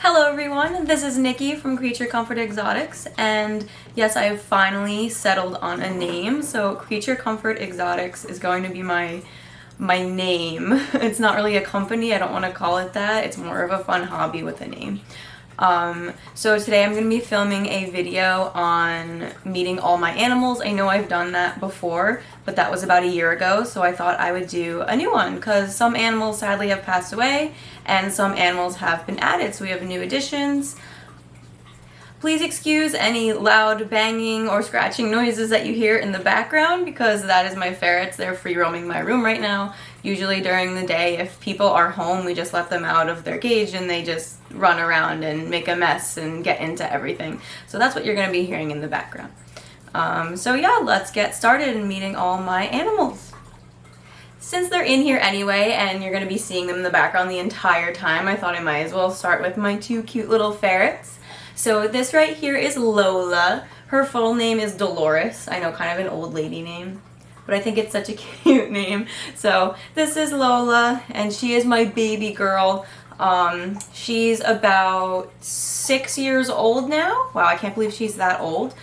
Hello everyone, this is Nikki from Creature Comfort Exotics, and yes, I have finally settled on a name. So Creature Comfort Exotics is going to be my name. It's not really a company, I don't want to call it that. It's more of a fun hobby with a name. So today I'm going to be filming a video on meeting all my animals. I know I've done that before, but that was about a year ago, so I thought I would do a new one because some animals sadly have passed away and some animals have been added, so we have new additions. Please excuse any loud banging or scratching noises that you hear in the background because that is my ferrets. They're free roaming my room right now. Usually during the day, if people are home, we just let them out of their cage and they just run around and make a mess and get into everything. So that's what you're going to be hearing in the background. So yeah, let's get started in meeting all my animals. Since they're in here anyway and you're going to be seeing them in the background the entire time, I thought I might as well start with my two cute little ferrets. So this right here is Lola. Her full name is Dolores. I know, kind of an old lady name, but I think it's such a cute name. So this is Lola, and she is my baby girl. She's about 6 years old now. Wow, I can't believe she's that old.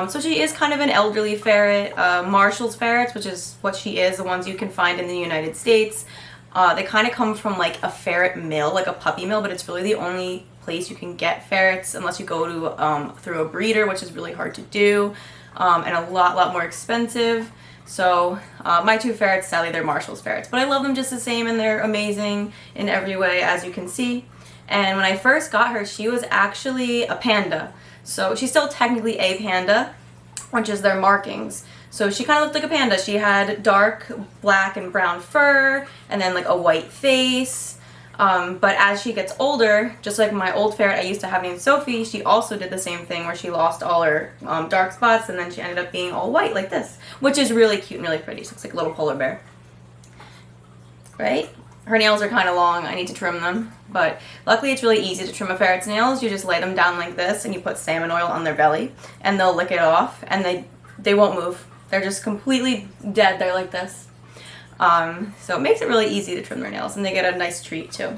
So she is kind of an elderly ferret. Marshall's ferrets, which is what she is, the ones you can find in the United States. They kind of come from like a ferret mill, like a puppy mill, but it's really the only place you can get ferrets unless you go to through a breeder, which is really hard to do, and a lot more expensive. So my two ferrets, sadly, they're Marshall's ferrets, but I love them just the same, and they're amazing in every way, as you can see. And when I first got her, she was actually a panda. So she's still technically a panda, which is their markings. So she kind of looked like a panda. She had dark black and brown fur, and then like a white face. But as she gets older, just like my old ferret I used to have named Sophie, she also did the same thing where she lost all her dark spots, and then she ended up being all white like this, which is really cute and really pretty. She looks like a little polar bear. Right? Her nails are kind of long. I need to trim them. But luckily it's really easy to trim a ferret's nails. You just lay them down like this, and you put salmon oil on their belly, and they'll lick it off, and they won't move. They're just completely dead. They're like this. So it makes it really easy to trim their nails, and they get a nice treat too.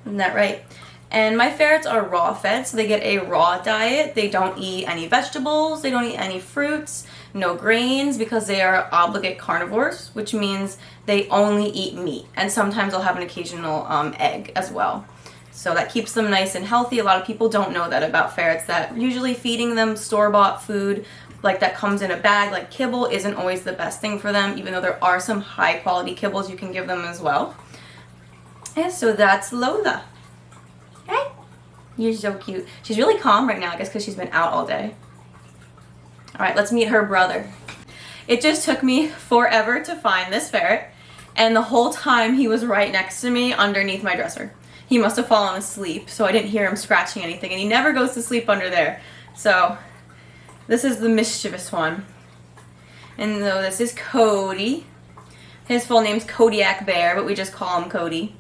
Isn't that right? And my ferrets are raw fed, so they get a raw diet. They don't eat any vegetables, they don't eat any fruits, no grains, because they are obligate carnivores, which means they only eat meat. And sometimes they'll have an occasional egg as well. So that keeps them nice and healthy. A lot of people don't know that about ferrets, that usually feeding them store-bought food like that comes in a bag, like kibble, isn't always the best thing for them, even though there are some high quality kibbles you can give them as well. And so that's Lola. Hey, you're so cute. She's really calm right now, I guess because she's been out all day. Alright, let's meet her brother. It just took me forever to find this ferret, and the whole time he was right next to me underneath my dresser. He must have fallen asleep, so I didn't hear him scratching anything, and he never goes to sleep under there. So this is the mischievous one. And so this is Cody. His full name's Kodiak Bear, but we just call him Cody.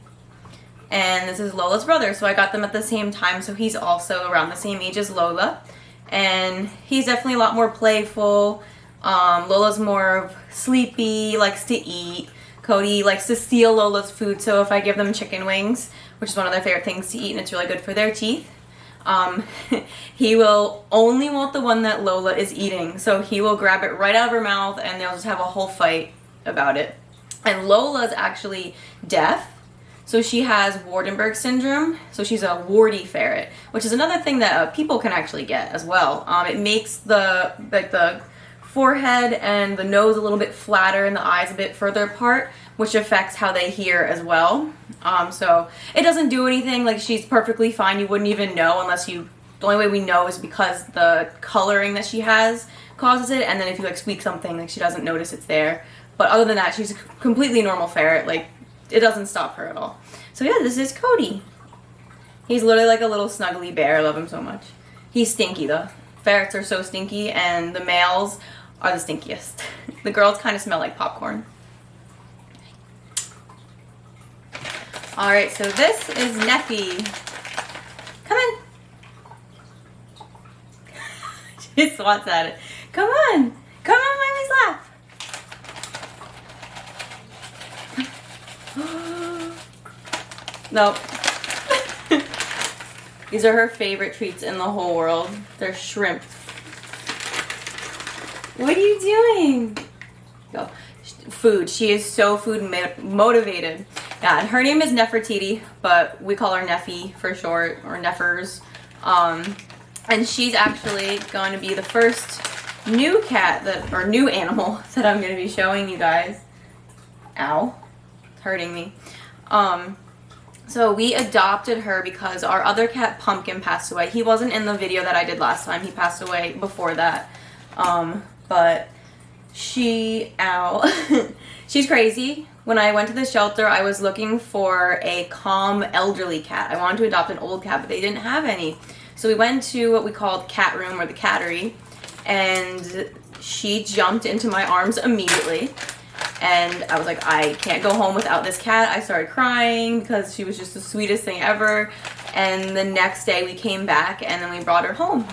And this is Lola's brother, so I got them at the same time, so he's also around the same age as Lola. And he's definitely a lot more playful. Lola's more sleepy, likes to eat. Cody likes to steal Lola's food, so if I give them chicken wings, which is one of their favorite things to eat, and it's really good for their teeth, he will only want the one that Lola is eating. So he will grab it right out of her mouth, and they'll just have a whole fight about it. And Lola's actually deaf. So she has Waardenburg syndrome, so she's a warty ferret, which is another thing that people can actually get as well. It makes the forehead and the nose a little bit flatter and the eyes a bit further apart, which affects how they hear as well. So it doesn't do anything, like she's perfectly fine. You wouldn't even know unless the only way we know is because the coloring that she has causes it, and then if you like squeak something, like she doesn't notice it's there. But other than that, she's a completely normal ferret. Like, it doesn't stop her at all. So yeah, this is Cody. He's literally like a little snuggly bear. I love him so much. He's stinky though. Ferrets are so stinky, and the males are the stinkiest. The girls kind of smell like popcorn. Alright, so this is Neffy. Come in. She swats at it. Come on. Come on, mommy's lap. Nope. These are her favorite treats in the whole world. They're shrimp. What are you doing? Go. Food. She is so food motivated. Yeah, and her name is Nefertiti, but we call her Neffy for short, or Neffers. And she's actually going to be the first new cat that, or new animal that I'm going to be showing you guys. Ow. It's hurting me. So we adopted her because our other cat, Pumpkin, passed away. He wasn't in the video that I did last time. He passed away before that. But she, ow, she's crazy. When I went to the shelter, I was looking for a calm, elderly cat. I wanted to adopt an old cat, but they didn't have any. So we went to what we called Cat Room, or the Cattery, and she jumped into my arms immediately. And I was like, I can't go home without this cat. I started crying because she was just the sweetest thing ever. And the next day we came back and then we brought her home.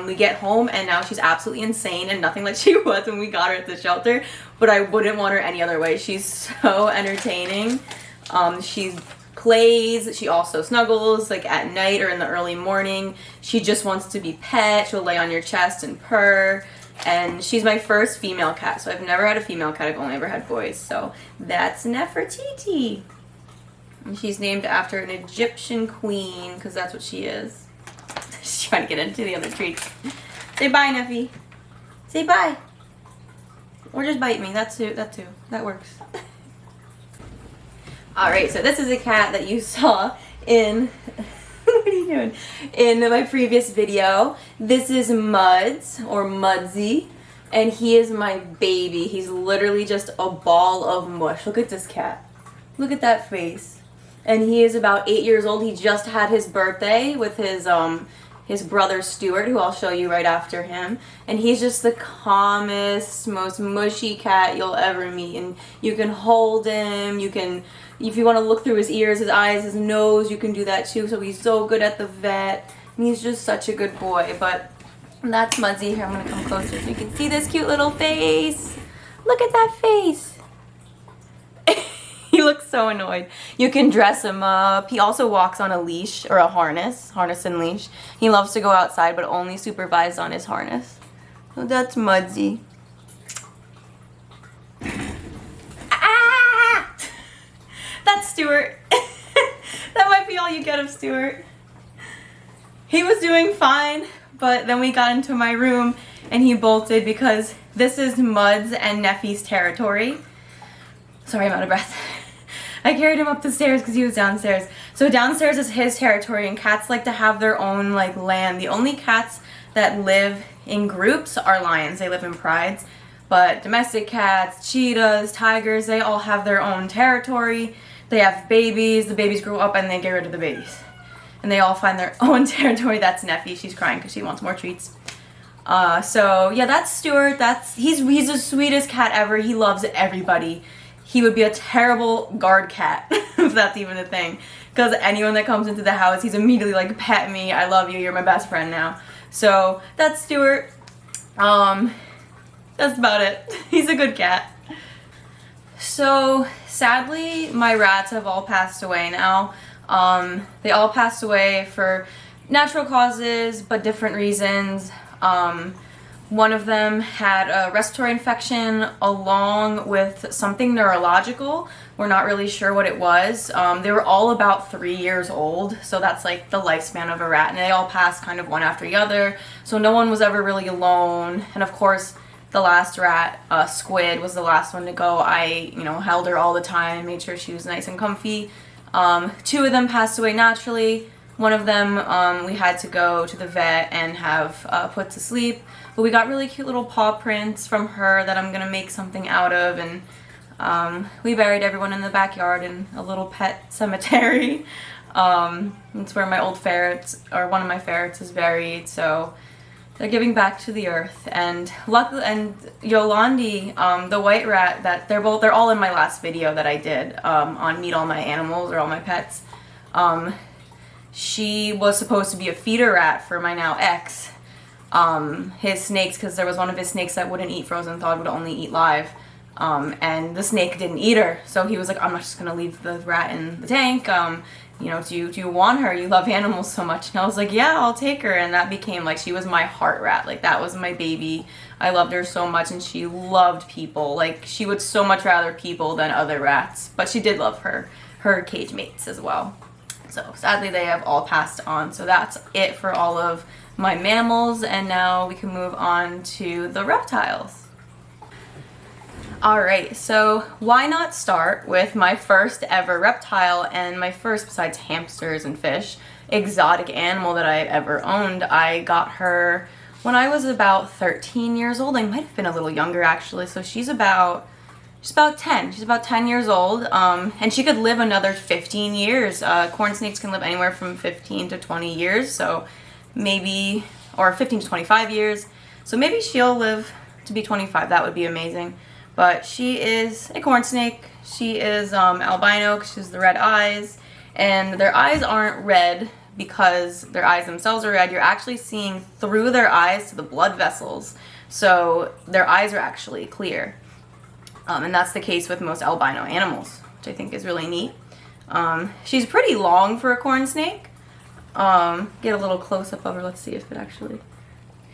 We get home and now she's absolutely insane and nothing like she was when we got her at the shelter. But I wouldn't want her any other way. She's so entertaining. She plays. She also snuggles like at night or in the early morning. She just wants to be pet. She'll lay on your chest and purr. And she's my first female cat, so I've never had a female cat. I've only ever had boys. So that's Nefertiti. And she's named after an Egyptian queen, because that's what she is. She's trying to get into the other treats. Say bye, Neffy. Say bye. Or just bite me. That too. That works. Alright, so this is a cat that you saw in... What are you doing? In my previous video. This is Muds, or Mudsy, and he is my baby. He's literally just a ball of mush. Look at this cat. Look at that face. And he is about 8 years old. He just had his birthday with his brother Stuart, who I'll show you right after him. And he's just the calmest, most mushy cat you'll ever meet. And you can hold him, you can... If you want to look through his ears, his eyes, his nose, you can do that too. So he's so good at the vet. And he's just such a good boy. But that's Mudsy. Here, I'm going to come closer so you can see this cute little face. Look at that face. He looks so annoyed. You can dress him up. He also walks on a leash, or a harness and leash. He loves to go outside, but only supervised on his harness. So that's Mudsy. That's Stuart. That might be all you get of Stuart. He was doing fine, but then we got into my room and he bolted because this is Muds and Neffy's territory. Sorry, I'm out of breath. I carried him up the stairs because he was downstairs. So downstairs is his territory, and cats like to have their own like land. The only cats that live in groups are lions. They live in prides. But domestic cats, cheetahs, tigers, they all have their own territory. They have babies, the babies grow up and they get rid of the babies. And they all find their own territory. That's Neffy, she's crying because she wants more treats. So yeah, that's Stuart. He's the sweetest cat ever. He loves everybody. He would be a terrible guard cat, if that's even a thing. Because anyone that comes into the house, he's immediately like, pet me, I love you, you're my best friend now. So that's Stuart. That's about it. He's a good cat. So sadly, my rats have all passed away now. They all passed away for natural causes, but different reasons. One of them had a respiratory infection along with something neurological. We're not really sure what it was. They were all about 3 years old, so that's like the lifespan of a rat, and they all passed kind of one after the other, so no one was ever really alone. And of course, the last rat, Squid, was the last one to go. I, held her all the time, made sure she was nice and comfy. 2 of them passed away naturally. One of them we had to go to the vet and have put to sleep. But we got really cute little paw prints from her that I'm going to make something out of. And we buried everyone in the backyard in a little pet cemetery. It's where my old ferrets, or one of my ferrets, is buried. So they're giving back to the earth. And luckily, and Yolandi, the white rat, they're all in my last video that I did on Meet All My Animals, or All My Pets. She was supposed to be a feeder rat for my now ex. His snakes, because there was one of his snakes that wouldn't eat frozen thawed, would only eat live. And the snake didn't eat her, so he was like, I'm not just gonna leave the rat in the tank. you know, do you want her? You love animals so much. And I was like, yeah, I'll take her. And that became like, she was my heart rat. Like, that was my baby. I loved her so much, and she loved people. Like, she would so much rather people than other rats. But she did love her cage mates as well. So sadly, they have all passed on. So that's it for all of my mammals. And now we can move on to the reptiles. Alright, so why not start with my first ever reptile, and my first, besides hamsters and fish, exotic animal that I've ever owned. I got her when I was about 13 years old. I might have been a little younger actually, so she's about 10. She's about 10 years old, and she could live another 15 years. Corn snakes can live anywhere from 15 to 20 years, so maybe, or 15 to 25 years, so maybe she'll live to be 25. That would be amazing. But she is a corn snake. She is albino because she has the red eyes. And their eyes aren't red because their eyes themselves are red. You're actually seeing through their eyes to the blood vessels. So their eyes are actually clear. And that's the case with most albino animals, which I think is really neat. She's pretty long for a corn snake. Get a little close-up of her. Let's see if it actually...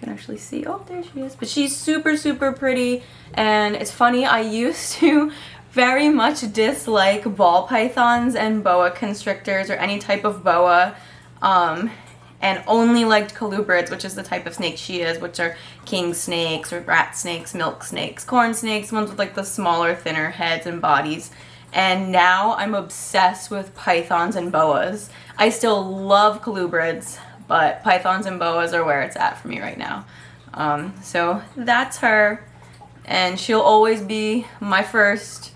can actually see. Oh, there she is. But she's super, super pretty. And it's funny, I used to very much dislike ball pythons and boa constrictors or any type of boa, and only liked colubrids, which is the type of snake she is, which are king snakes or rat snakes, milk snakes, corn snakes, ones with like the smaller, thinner heads and bodies. And now I'm obsessed with pythons and boas. I still love colubrids, but pythons and boas are where it's at for me right now. So that's her, and she'll always be my first,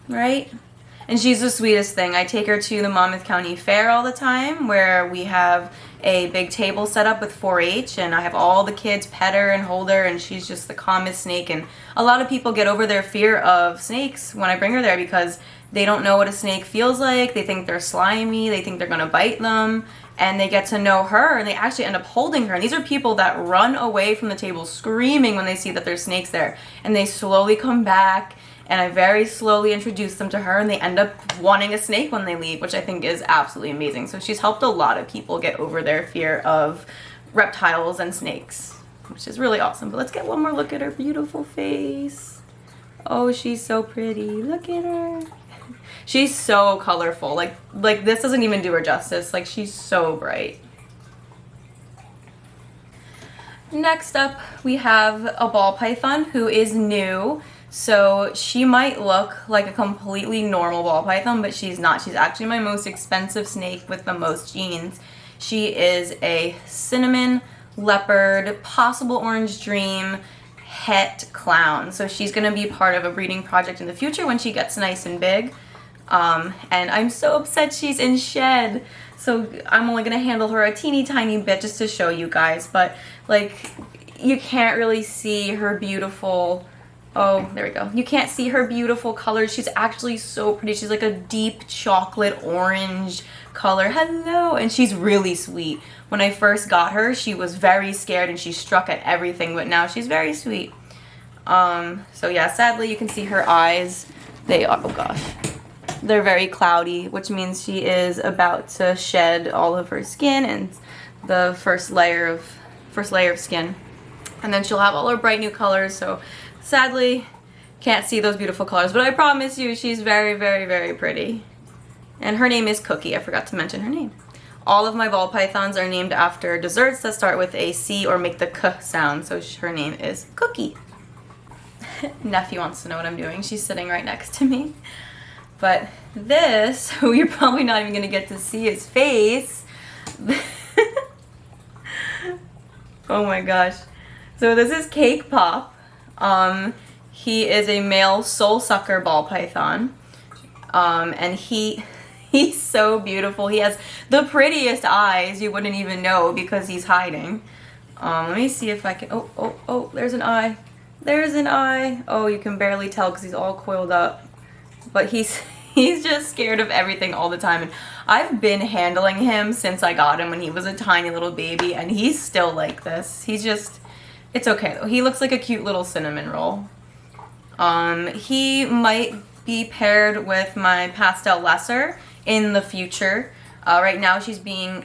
right? And she's the sweetest thing. I take her to the Monmouth County Fair all the time, where we have a big table set up with 4-H, and I have all the kids pet her and hold her, and she's just the calmest snake. And a lot of people get over their fear of snakes when I bring her there because they don't know what a snake feels like. They think they're slimy, they think they're gonna bite them, and they get to know her, and they actually end up holding her. And these are people that run away from the table screaming when they see that there's snakes there, and they slowly come back, and I very slowly introduce them to her, and they end up wanting a snake when they leave, which I think is absolutely amazing. So she's helped a lot of people get over their fear of reptiles and snakes, which is really awesome. But let's get one more look at her beautiful face. Oh, she's so pretty. Look at her. She's so colorful. Like this doesn't even do her justice. Like, she's so bright. Next up, we have a ball python who is new. So she might look like a completely normal ball python, but she's not. She's actually my most expensive snake with the most genes. She is a cinnamon leopard, possible orange dream, het clown. So she's going to be part of a breeding project in the future when she gets nice and big. And I'm so upset she's in shed, so I'm only gonna handle her a teeny tiny bit just to show you guys, but like, you can't really see her beautiful, oh, there we go. You can't see her beautiful colors. She's actually so pretty. She's like a deep chocolate orange color. Hello. And she's really sweet. When I first got her, she was very scared and she struck at everything, but now she's very sweet. So yeah, sadly you can see her eyes. They are, oh gosh. They're very cloudy, which means she is about to shed all of her skin and the first layer of skin. And then she'll have all her bright new colors, so sadly can't see those beautiful colors, but I promise you she's very, very, very pretty. And her name is Cookie. I forgot to mention her name. All of my ball pythons are named after desserts that start with a C or make the K sound, so her name is Cookie. Nephew wants to know what I'm doing. She's sitting right next to me. But this, who you're probably not even going to get to see his face. Oh my gosh. So this is Cake Pop. He is a male soul sucker ball python. And he's so beautiful. He has the prettiest eyes. You wouldn't even know because he's hiding. Let me see if I can, oh, there's an eye. There's an eye. Oh, you can barely tell because he's all coiled up. But he's just scared of everything all the time. And I've been handling him since I got him when he was a tiny little baby, and he's still like this. He's just, it's okay though. He looks like a cute little cinnamon roll. He might be paired with my pastel lesser in the future. Right now she's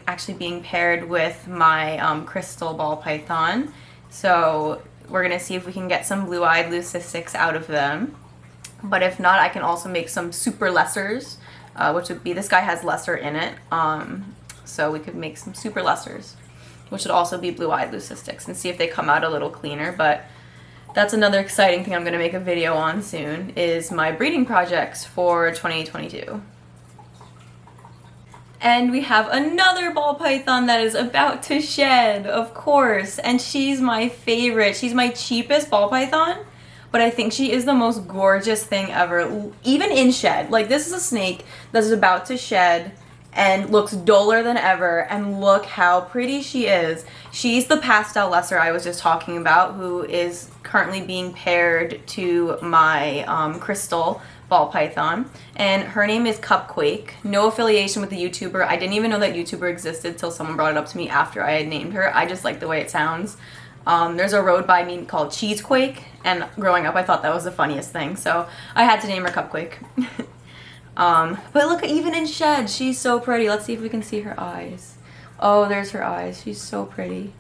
actually being paired with my crystal ball python. So we're gonna see if we can get some blue-eyed leucistics out of them. But if not, I can also make some super lessers, which would be, this guy has lesser in it. So we could make some super lessers, which would also be blue-eyed leucistics, and see if they come out a little cleaner. But that's another exciting thing I'm gonna make a video on soon, is my breeding projects for 2022. And we have another ball python that is about to shed, of course, and she's my favorite. She's my cheapest ball python, but I think she is the most gorgeous thing ever, even in shed. Like, this is a snake that is about to shed and looks duller than ever, and look how pretty she is. She's the pastel lesser I was just talking about, who is currently being paired to my crystal ball python, and her name is Cupquake. No affiliation with the YouTuber. I didn't even know that YouTuber existed till someone brought it up to me after I had named her. I just like the way it sounds. There's a road by me called Cheesequake, and growing up I thought that was the funniest thing, so I had to name her Cupquake. But look, even in shed, she's so pretty. Let's see if we can see her eyes. Oh, there's her eyes. She's so pretty.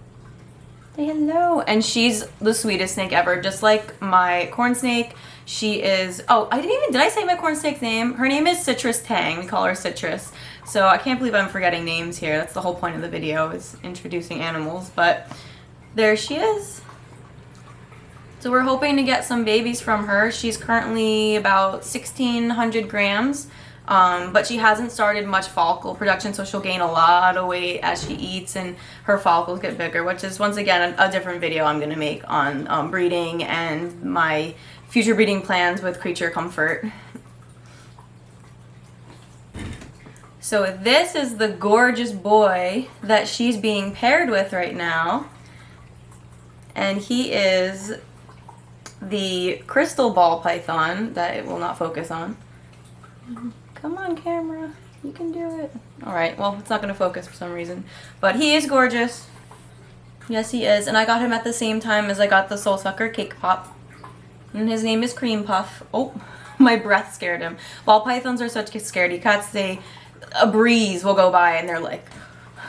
Say hello. And she's the sweetest snake ever, just like my corn snake. She is, oh, did I say my corn snake's name? Her name is Citrus Tang. We call her Citrus. So I can't believe I'm forgetting names here. That's the whole point of the video, is introducing animals. But there she is. So we're hoping to get some babies from her. She's currently about 1,600 grams, but she hasn't started much follicle production, so she'll gain a lot of weight as she eats and her follicles get bigger, which is, once again, a different video I'm going to make on breeding and my future breeding plans with Creature Comfort. So this is the gorgeous boy that she's being paired with right now, and he is the crystal ball python that it will not focus on. Come on, camera, you can do it. All right, well, it's not gonna focus for some reason, but he is gorgeous. Yes, he is, and I got him at the same time as I got the Soul Sucker Cake Pop, and his name is Cream Puff. Oh, my breath scared him. Ball pythons are such scaredy cats. A breeze will go by and they're like,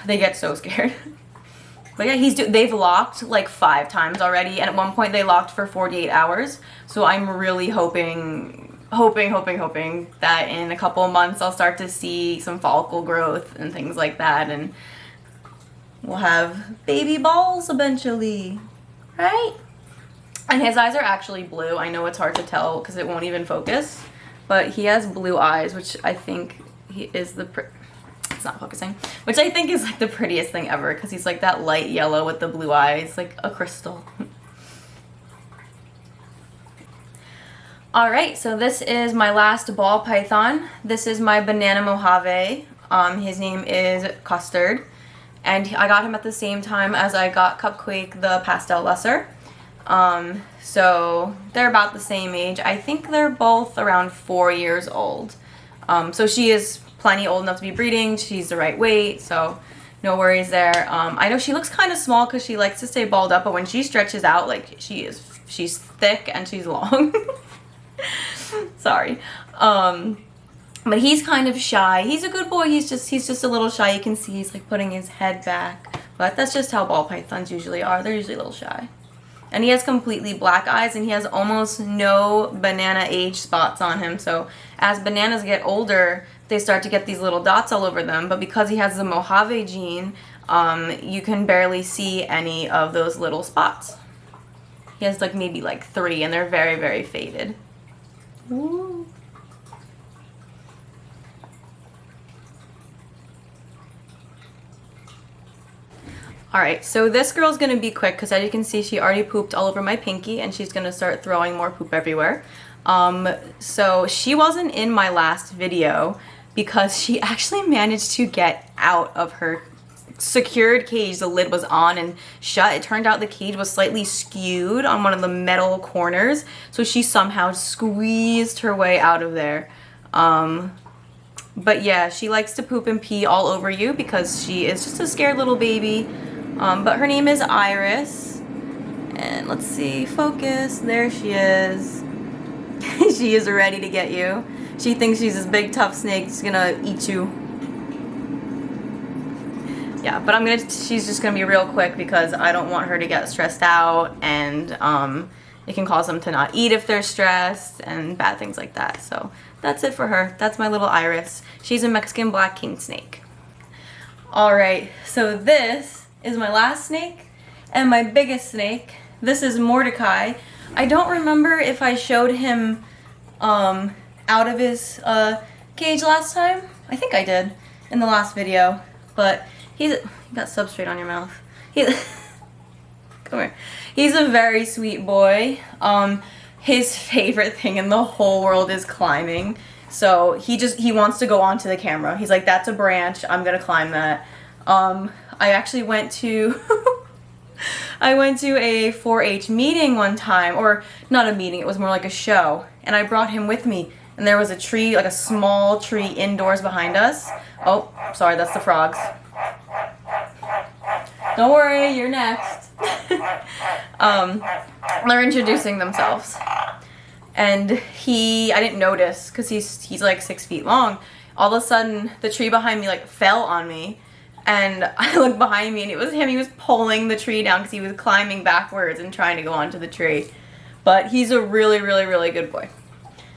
they get so scared. But yeah, they've locked like 5 times already, and at one point they locked for 48 hours. So I'm really hoping that in a couple of months I'll start to see some follicle growth and things like that, and we'll have baby balls eventually, right? And his eyes are actually blue. I know it's hard to tell because it won't even focus, but he has blue eyes, which I think is it's not focusing, which I think is like the prettiest thing ever, because he's like that light yellow with the blue eyes, like a crystal. Alright, so this is my last ball python. This is my banana Mojave. His name is Custard, and I got him at the same time as I got Cupquake, the pastel lesser. So they're about the same age. I think they're both around 4 years old. So she is plenty old enough to be breeding. She's the right weight, so no worries there. I know she looks kind of small because she likes to stay balled up, but when she stretches out, like, she's thick and she's long. Sorry. But he's kind of shy. He's a good boy. He's just a little shy. You can see he's like putting his head back, but that's just how ball pythons usually are. They're usually a little shy. And he has completely black eyes, and he has almost no banana age spots on him. So as bananas get older, they start to get these little dots all over them. But because he has the Mojave gene, you can barely see any of those little spots. He has like maybe like 3, and they're very, very faded. Ooh. Alright, so this girl's gonna be quick because, as you can see, she already pooped all over my pinky and she's gonna start throwing more poop everywhere. So she wasn't in my last video because she actually managed to get out of her secured cage. The lid was on and shut. It turned out the cage was slightly skewed on one of the metal corners, so she somehow squeezed her way out of there. But yeah, she likes to poop and pee all over you because she is just a scared little baby. But her name is Iris, and let's see, focus, there she is. She is ready to get you. She thinks she's this big tough snake. She's gonna eat you. Yeah, but she's just gonna be real quick because I don't want her to get stressed out, and it can cause them to not eat if they're stressed and bad things like that. So that's it for her. That's my little Iris. She's a Mexican black king snake. Alright, so this is my last snake and my biggest snake. This is Mordecai. I don't remember if I showed him out of his cage last time. I think I did in the last video, but you got substrate on your mouth. Come here. He's a very sweet boy. His favorite thing in the whole world is climbing. So he wants to go onto the camera. He's like, that's a branch, I'm gonna climb that. I actually went to I went to a 4-H meeting one time, or not a meeting, it was more like a show, and I brought him with me. And there was a tree, like a small tree indoors behind us. Oh, sorry, that's the frogs. Don't worry, you're next. They're introducing themselves. And I didn't notice, because he's like 6 feet long. All of a sudden, the tree behind me like fell on me. And I looked behind me and it was him. He was pulling the tree down because he was climbing backwards and trying to go onto the tree. But he's a really, really, really good boy.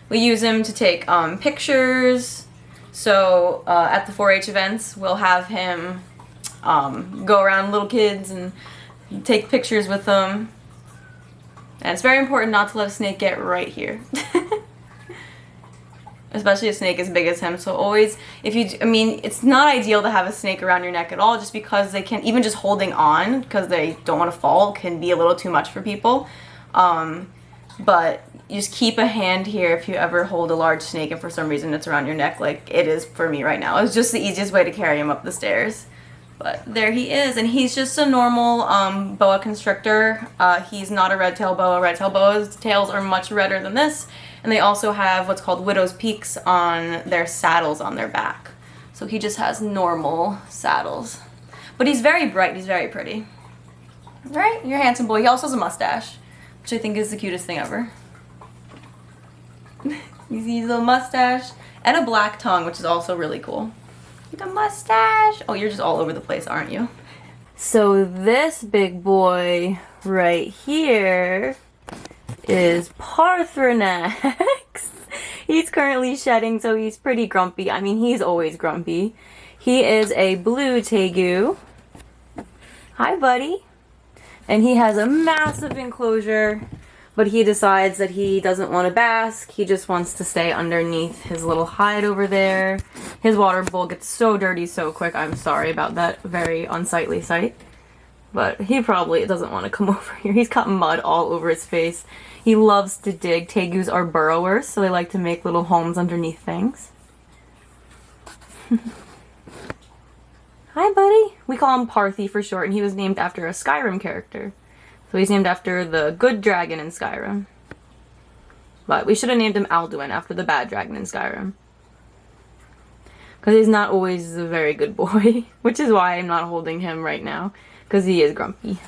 We use him to take pictures. So at the 4-H events, we'll have him go around little kids and take pictures with them. And it's very important not to let a snake get right here. Especially a snake as big as him. So always, it's not ideal to have a snake around your neck at all, just because they can, even just holding on, because they don't want to fall, can be a little too much for people. But you just keep a hand here if you ever hold a large snake and for some reason it's around your neck, like it is for me right now. It's just the easiest way to carry him up the stairs. But there he is, and he's just a normal boa constrictor. He's not a red-tailed boa. Red-tailed boas' tails are much redder than this, and they also have what's called widow's peaks on their saddles on their back. So he just has normal saddles. But he's very bright, he's very pretty. Right? You're a handsome boy. He also has a mustache, which I think is the cutest thing ever. He's a little mustache and a black tongue, which is also really cool. The mustache. Oh, you're just all over the place, aren't you? So this big boy right here is Parthenax. He's currently shedding, so he's pretty grumpy. I mean, he's always grumpy. He is a blue tegu. Hi, buddy. And he has a massive enclosure, but he decides that he doesn't want to bask. He just wants to stay underneath his little hide over there. His water bowl gets so dirty so quick. I'm sorry about that very unsightly sight. But he probably doesn't want to come over here. He's got mud all over his face. He loves to dig. Tegus are burrowers, so they like to make little homes underneath things. Hi, buddy. We call him Parthy for short, and he was named after a Skyrim character. So he's named after the good dragon in Skyrim. But we should have named him Alduin after the bad dragon in Skyrim. Because he's not always a very good boy. Which is why I'm not holding him right now. Because he is grumpy.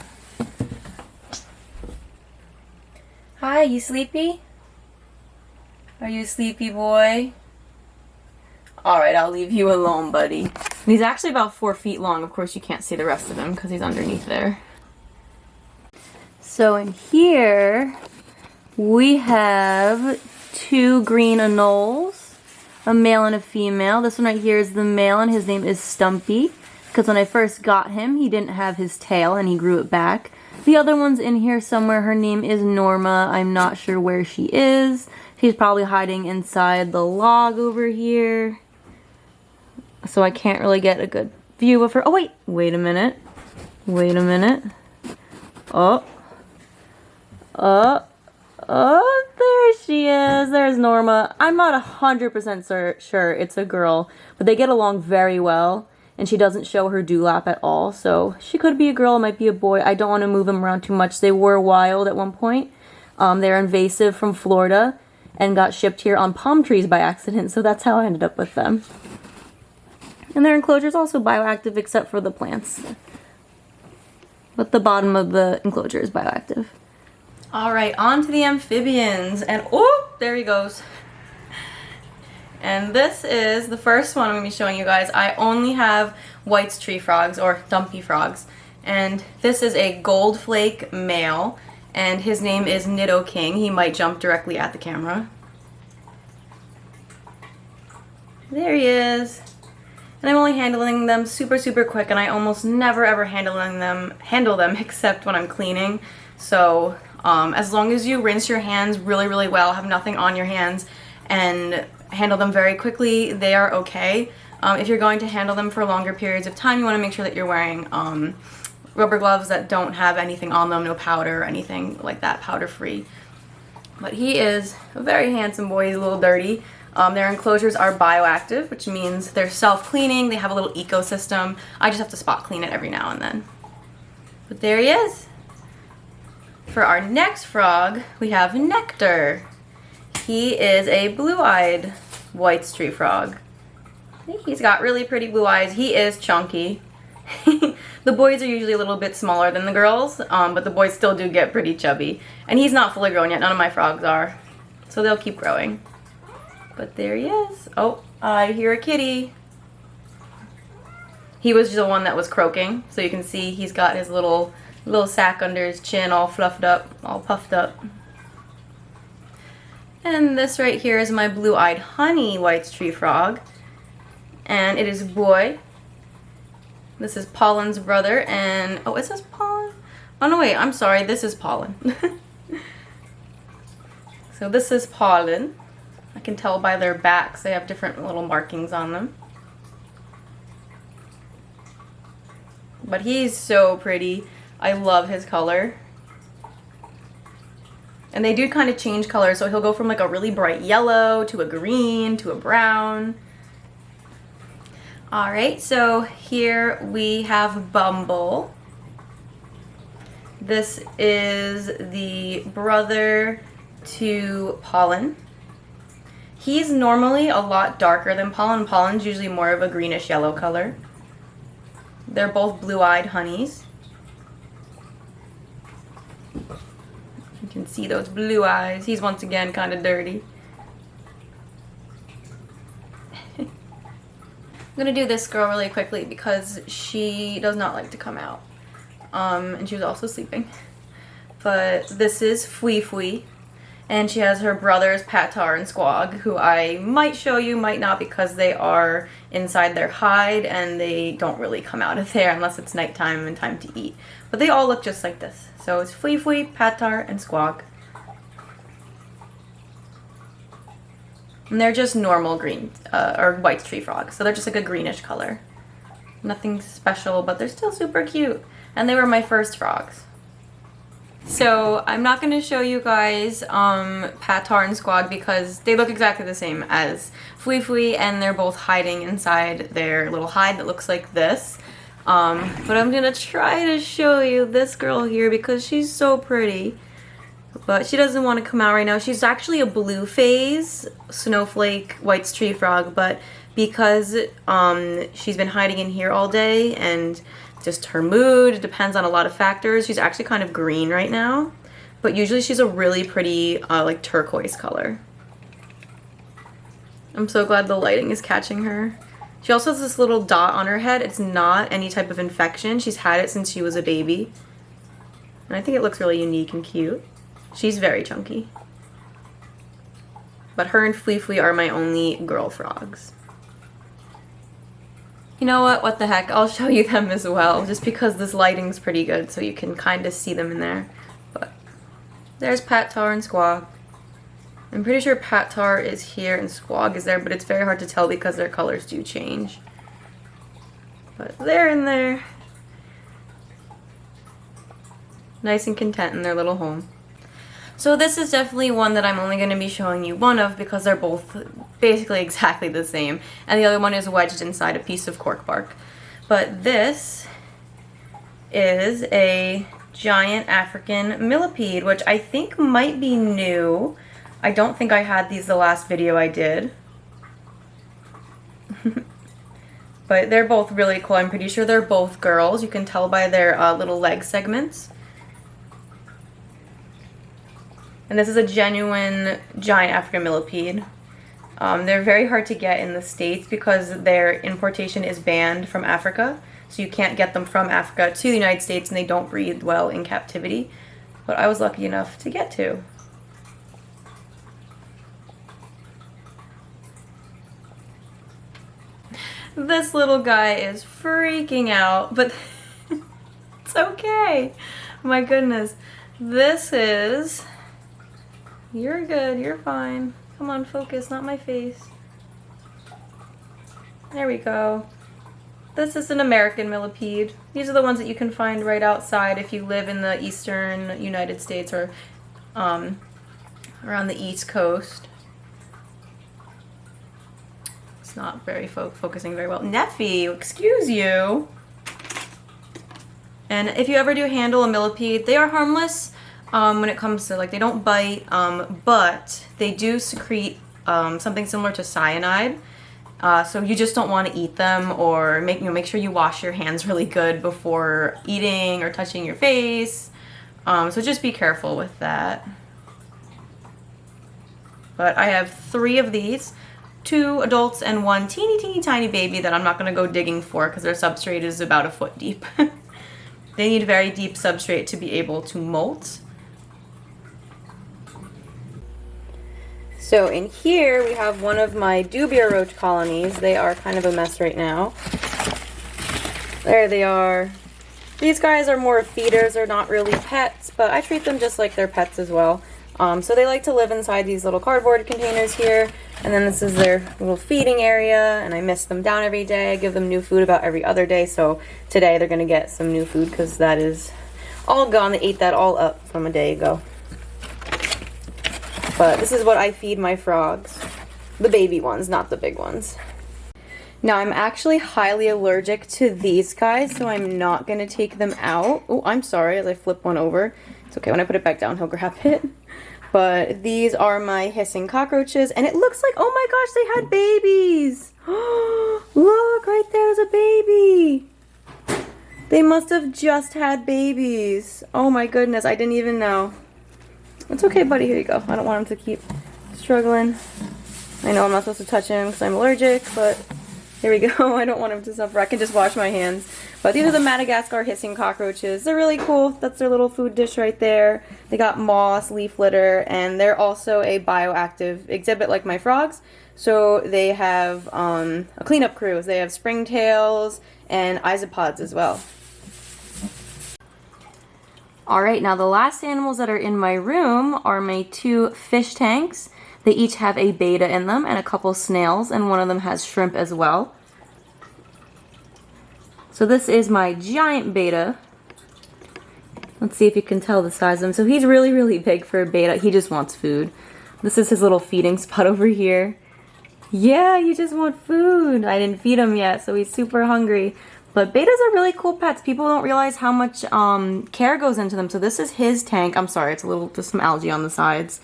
Hi, you sleepy? Are you a sleepy boy? Alright, I'll leave you alone, buddy. And he's actually about 4 feet long. Of course, you can't see the rest of him because he's underneath there. So in here, we have 2 green anoles, a male and a female. This one right here is the male, and his name is Stumpy, because when I first got him, he didn't have his tail, and he grew it back. The other one's in here somewhere. Her name is Norma. I'm not sure where she is. She's probably hiding inside the log over here. So I can't really get a good view of her. Oh, wait a minute. Wait a minute. Oh, there she is. There's Norma. I'm not 100% sure it's a girl, but they get along very well, and she doesn't show her dewlap at all, so she could be a girl, it might be a boy. I don't want to move them around too much. They were wild at one point. They're invasive from Florida and got shipped here on palm trees by accident, so that's how I ended up with them. And their enclosure is also bioactive except for the plants. But the bottom of the enclosure is bioactive. Alright, on to the amphibians. And oh, there he goes. And this is the first one I'm going to be showing you guys. I only have White's tree frogs, or dumpy frogs. And this is a gold flake male, and his name is Nido King. He might jump directly at the camera. There he is. And I'm only handling them super quick, and I almost never ever handle them except when I'm cleaning. So as long as you rinse your hands really well, have nothing on your hands, and handle them very quickly, they are okay. If you're going to handle them for longer periods of time, you want to make sure that you're wearing rubber gloves that don't have anything on them, no powder or anything like that, powder free. But he is a very handsome boy. He's a little dirty. Their enclosures are bioactive, which means they're self-cleaning. They have a little ecosystem. I just have to spot clean it every now and then. But there he is. For our next frog, we have Nectar. He is a blue-eyed White's tree frog. He's got really pretty blue eyes. He is chunky. The boys are usually a little bit smaller than the girls, but the boys still do get pretty chubby. And he's not fully grown yet. None of my frogs are. So they'll keep growing. But there he is. Oh, I hear a kitty. He was the one that was croaking. So you can see he's got his little sack under his chin all fluffed up, all puffed up. And this right here is my blue-eyed honey White's tree frog. And it is a boy. This is Pollen's brother, and oh, is this Pollen? Oh no, wait, I'm sorry, this is Pollen. So this is Pollen. I can tell by their backs, they have different little markings on them. But he's so pretty. I love his color. And they do kind of change colors, so he'll go from like a really bright yellow to a green to a brown. Alright, so here we have Bumble. This is the brother to Pollen. He's normally a lot darker than Pollen. Pollen's usually more of a greenish yellow color. They're both blue-eyed honeys. You can see those blue eyes. He's once again kind of dirty. I'm gonna do this girl really quickly because she does not like to come out. And she was also sleeping. But this is Fui Fui. And she has her brothers Patar and Squog, who I might show you, might not, because they are inside their hide and they don't really come out of there unless it's nighttime and time to eat. But they all look just like this. So it's Fui Fui, Patar, and Squog. And they're just normal green, or White's tree frogs. So they're just like a greenish color. Nothing special, but they're still super cute. And they were my first frogs. So I'm not going to show you guys Patar and Squog because they look exactly the same as Fui Fui, and they're both hiding inside their little hide that looks like this. But I'm going to try to show you this girl here because she's so pretty. But she doesn't want to come out right now. She's actually a blue phase snowflake White's tree frog, but because she's been hiding in here all day and just her mood depends on a lot of factors, she's actually kind of green right now. But usually she's a really pretty like turquoise color. I'm so glad the lighting is catching her. She also has this little dot on her head. It's not any type of infection. She's had it since she was a baby. And I think it looks really unique and cute. She's very chunky. But her and Fui Fui are my only girl frogs. You know what? What the heck? I'll show you them as well, just because this lighting's pretty good so you can kind of see them in there. But there's Patar and Squog. I'm pretty sure Patar is here and Squog is there, but it's very hard to tell because their colors do change. But they're in there. Nice and content in their little home. So this is definitely one that I'm only going to be showing you one of because they're both basically exactly the same. And the other one is wedged inside a piece of cork bark. But this is a giant African millipede, which I think might be new. I don't think I had these the last video I did. But they're both really cool. I'm pretty sure they're both girls. You can tell by their little leg segments. And this is a genuine giant African millipede. They're very hard to get in the States because their importation is banned from Africa. So you can't get them from Africa to the United States, and they don't breed well in captivity. But I was lucky enough to get to. This little guy is freaking out, but it's okay. My goodness. This is... You're good, you're fine. Come on, focus, not my face. There we go. This is an American millipede. These are the ones that you can find right outside if you live in the eastern United States or around the East Coast. It's not very focusing very well. Neffy, excuse you. And if you ever do handle a millipede, they are harmless when it comes to, like, they don't bite, but they do secrete something similar to cyanide. So you just don't want to eat them, or make sure you wash your hands really good before eating or touching your face. So just be careful with that. But I have 3 of these, 2 adults and 1 teeny tiny baby that I'm not going to go digging for because their substrate is about a foot deep. They need very deep substrate to be able to molt. So in here we have one of my dubia roach colonies. They are kind of a mess right now. There they are. These guys are more feeders, they're not really pets, but I treat them just like they're pets as well. So they like to live inside these little cardboard containers here, and then this is their little feeding area, and I mist them down every day. I give them new food about every other day, so today they're going to get some new food because that is all gone. They ate that all up from a day ago. But this is what I feed my frogs. The baby ones, not the big ones. Now I'm actually highly allergic to these guys, so I'm not going to take them out. Oh, I'm sorry, as I flip one over. It's okay, when I put it back down, he'll grab it. But these are my hissing cockroaches, and it looks like, oh my gosh, they had babies. Look, right there's a baby. They must have just had babies. Oh my goodness, I didn't even know. It's okay, buddy, here you go. I don't want him to keep struggling. I know I'm not supposed to touch him because I'm allergic, but here we go. I don't want him to suffer. I can just wash my hands. But these are the Madagascar hissing cockroaches. They're really cool. That's their little food dish right there. They got moss, leaf litter, and they're also a bioactive exhibit like my frogs. So they have a cleanup crew. They have springtails and isopods as well. Alright, now the last animals that are in my room are my 2 fish tanks. They each have a betta in them and a couple snails, and one of them has shrimp as well. So this is my giant betta. Let's see if you can tell the size of him. So he's really, really big for a betta. He just wants food. This is his little feeding spot over here. Yeah, you just want food. I didn't feed him yet, so he's super hungry. But bettas are really cool pets. People don't realize how much care goes into them. So this is his tank. I'm sorry, it's a little, just some algae on the sides.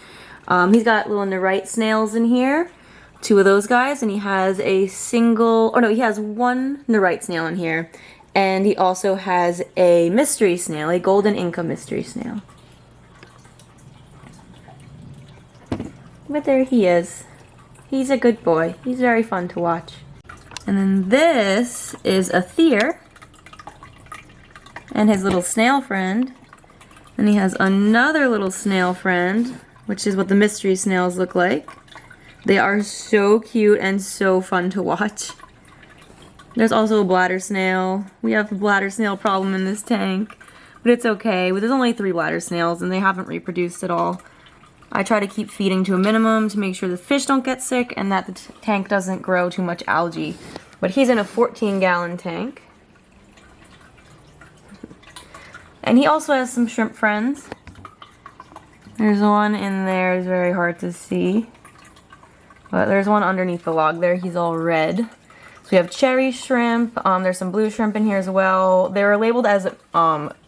He's got little nerite snails in here. 2 of those guys, and he has a single, oh no, he has 1 nerite snail in here. And he also has a mystery snail, a golden Inca mystery snail. But there he is. He's a good boy. He's very fun to watch. And then this is a Thayer and his little snail friend. And he has another little snail friend, which is what the mystery snails look like. They are so cute and so fun to watch. There's also a bladder snail. We have a bladder snail problem in this tank, but it's okay. There's only 3 bladder snails and they haven't reproduced at all. I try to keep feeding to a minimum to make sure the fish don't get sick and that the tank doesn't grow too much algae. But he's in a 14-gallon tank. And he also has some shrimp friends. There's one in there, it's very hard to see. But there's one underneath the log there, he's all red. So we have cherry shrimp, there's some blue shrimp in here as well. They were labeled as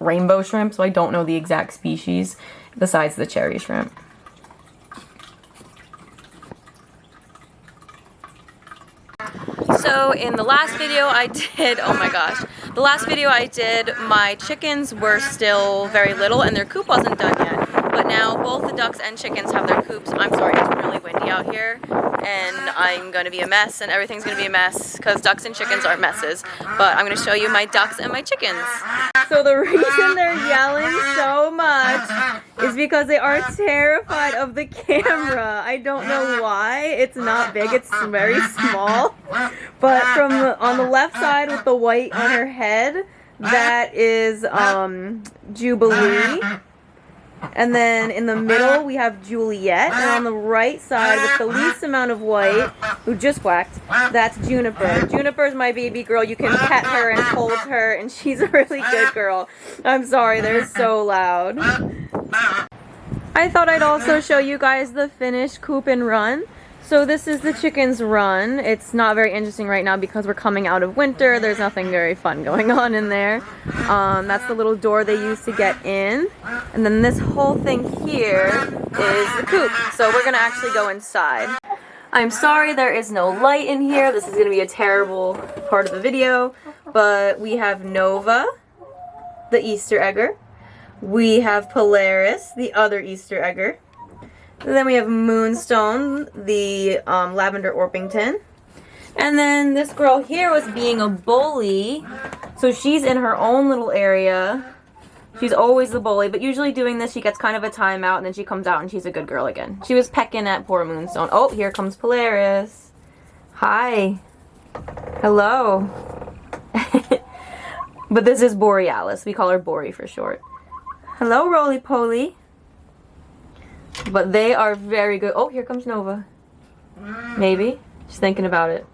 rainbow shrimp, so I don't know the exact species besides the cherry shrimp. So in the last video I did, oh my gosh, the last video I did, my chickens were still very little and their coop wasn't done yet. But now both the ducks and chickens have their coops. I'm sorry, it's really windy out here. and I'm gonna be a mess, and everything's gonna be a mess because ducks and chickens aren't messes. But I'm gonna show you my ducks and my chickens. So the reason they're yelling so much is because they are terrified of the camera. I don't know why. It's not big, it's very small. But from on the left side with the white on her head, that is Jubilee. And then in the middle we have Juliet, and on the right side with the least amount of white, who just whacked, that's Juniper. Juniper's my baby girl. You can pet her and hold her, and she's a really good girl. I'm sorry, they're so loud. I thought I'd also show you guys the finished coop and run. So this is the chicken's run. It's not very interesting right now because we're coming out of winter. There's nothing very fun going on in there. That's the little door they use to get in. And then this whole thing here is the coop. So we're gonna actually go inside. I'm sorry there is no light in here. This is gonna be a terrible part of the video. But we have Nova, the Easter egger. We have Polaris, the other Easter egger. And then we have Moonstone, the Lavender Orpington. And then this girl here was being a bully. So she's in her own little area. She's always the bully, but usually doing this she gets kind of a timeout and then she comes out and she's a good girl again. She was pecking at poor Moonstone. Oh, here comes Polaris. Hi. Hello. But this is Borealis. We call her Bori for short. Hello, Roly Poly. But they are very good. Oh, here comes Nova. Maybe. She's thinking about it.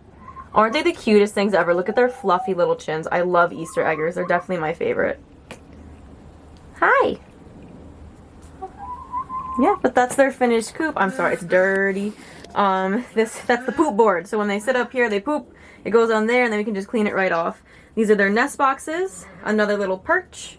Aren't they the cutest things ever? Look at their fluffy little chins. I love Easter eggers. They're definitely my favorite. Hi. Yeah, but that's their finished coop. I'm sorry, it's dirty. That's the poop board. So when they sit up here, they poop. It goes on there, and then we can just clean it right off. These are their nest boxes. Another little perch.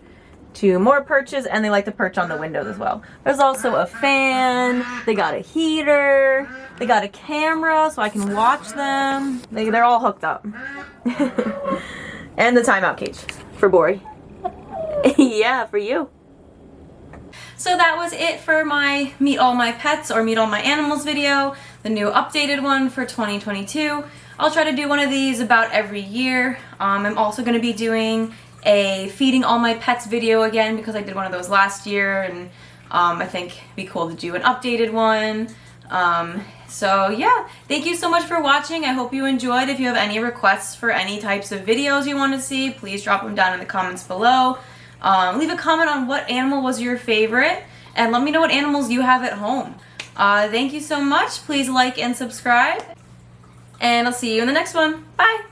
2 more perches, and they like to perch on the windows as well. There's also a fan, they got a heater, they got a camera so I can watch them. They're all hooked up. And the timeout cage for Bori. Yeah, for you. So that was it for my Meet All My Pets or Meet All My Animals video, the new updated one for 2022. I'll try to do one of these about every year. I'm also going to be doing a Feeding All My Pets video again because I did one of those last year, and I think it'd be cool to do an updated one. So yeah, thank you so much for watching. I hope you enjoyed. If you have any requests for any types of videos you want to see, please drop them down in the comments below. Leave a comment on what animal was your favorite, and let me know what animals you have at home. Thank you so much. Please like and subscribe, and I'll see you in the next one. Bye!